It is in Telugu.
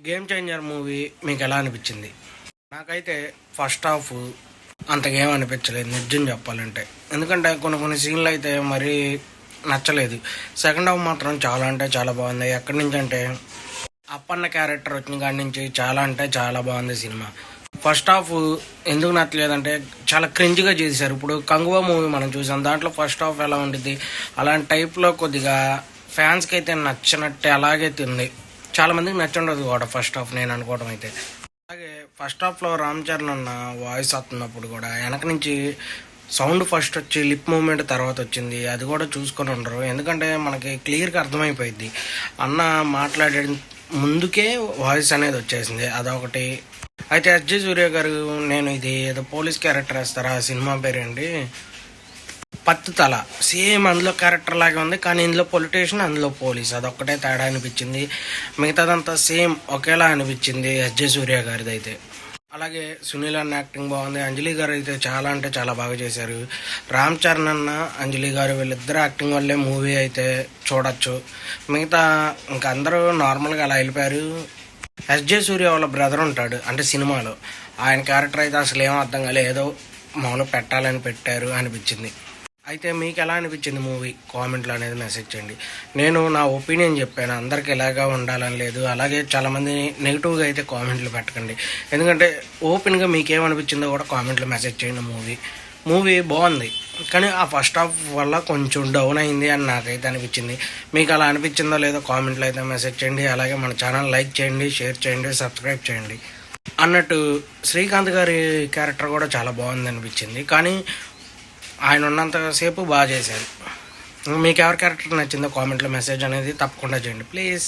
గేమ్ చేంజర్ మూవీ మీకు ఎలా అనిపించింది? నాకైతే ఫస్ట్ హాఫ్ అంతగేం అనిపించలేదు నిజం చెప్పాలంటే. ఎందుకంటే కొన్ని కొన్ని సీన్లు అయితే మరీ నచ్చలేదు. సెకండ్ హాఫ్ మాత్రం చాలా అంటే చాలా బాగుంది. ఎక్కడి నుంచి అంటే అప్పన్న క్యారెక్టర్ వచ్చిన కాడి నుంచి చాలా అంటే చాలా బాగుంది సినిమా. ఫస్ట్ హాఫ్ ఎందుకు నచ్చలేదంటే చాలా క్రింజ్గా చేశారు. ఇప్పుడు కంగువా మూవీ మనం చూసాం, దాంట్లో ఫస్ట్ హాఫ్ ఎలా ఉంటుంది అలాంటి టైప్లో కొద్దిగా ఫ్యాన్స్కి అయితే నచ్చినట్టే అలాగే ఉంది. చాలా మందికి నచ్చుండదు కూడా ఫస్ట్ హాఫ్, నేను అనుకోవడం అయితే. అలాగే ఫస్ట్ హాఫ్లో రామ్ చరణ్ అన్న వాయిస్ వస్తున్నప్పుడు కూడా వెనక నుంచి సౌండ్ ఫస్ట్ వచ్చి లిప్ మూమెంట్ తర్వాత వచ్చింది. అది కూడా చూసుకొని ఉండరు, ఎందుకంటే మనకి క్లియర్గా అర్థమైపోయింది. అన్న మాట్లాడే ముందుకే వాయిస్ అనేది వచ్చేసింది, అదొకటి. అయితే ఎస్జే సూర్య గారు, నేను ఇది ఏదో పోలీస్ క్యారెక్టర్ వేస్తారా, సినిమా పేరేంటి, పత్తితల, సేమ్ అందులో క్యారెక్టర్ లాగే ఉంది. కానీ ఇందులో పొలిటీషియన్, అందులో పోలీస్, అదొక్కటే తేడా అనిపించింది. మిగతాదంతా సేమ్ ఒకేలా అనిపించింది ఎస్జే సూర్య గారిది అయితే. అలాగే సునీల్ అన్న యాక్టింగ్ బాగుంది. అంజలి గారు అయితే చాలా అంటే చాలా బాగా చేశారు. రామ్ చరణ్ అన్న, అంజలి గారు వీళ్ళిద్దరు యాక్టింగ్ వల్లే మూవీ అయితే చూడొచ్చు. మిగతా ఇంకా అందరూ నార్మల్గా అలా వెళ్ళిపోయారు. ఎస్జే సూర్య వాళ్ళ బ్రదర్ ఉంటాడు అంటే సినిమాలో, ఆయన క్యారెక్టర్ అయితే అసలు ఏం అర్థం కాలేదు, ఏదో మామూలు పెట్టాలని పెట్టారు అనిపించింది. అయితే మీకు ఎలా అనిపించింది మూవీ కామెంట్లో అనేది మెసేజ్ చేయండి. నేను నా ఒపీనియన్ చెప్పాను, అందరికి ఇలాగా ఉండాలని లేదు. అలాగే చాలామంది నెగిటివ్గా అయితే కామెంట్లు పెట్టకండి, ఎందుకంటే ఓపెన్గా మీకేమనిపించిందో కూడా కామెంట్లో మెసేజ్ చేయండి. మూవీ బాగుంది, కానీ ఆ ఫస్ట్ హాఫ్ వల్ల కొంచెం డౌన్ అయింది అని నాకైతే అనిపించింది. మీకు అలా అనిపించిందో లేదో కామెంట్లో అయితే మెసేజ్ చేయండి. అలాగే మన ఛానల్ లైక్ చేయండి, షేర్ చేయండి, సబ్స్క్రైబ్ చేయండి. అన్నట్టు శ్రీకాంత్ గారి క్యారెక్టర్ కూడా చాలా బాగుంది అనిపించింది, కానీ ఆయన ఉన్నంతసేపు బాగా చేశారు. మీకు ఎవరి క్యారెక్టర్ నచ్చిందో కామెంట్లో మెసేజ్ అనేది తప్పకుండా చేయండి ప్లీజ్.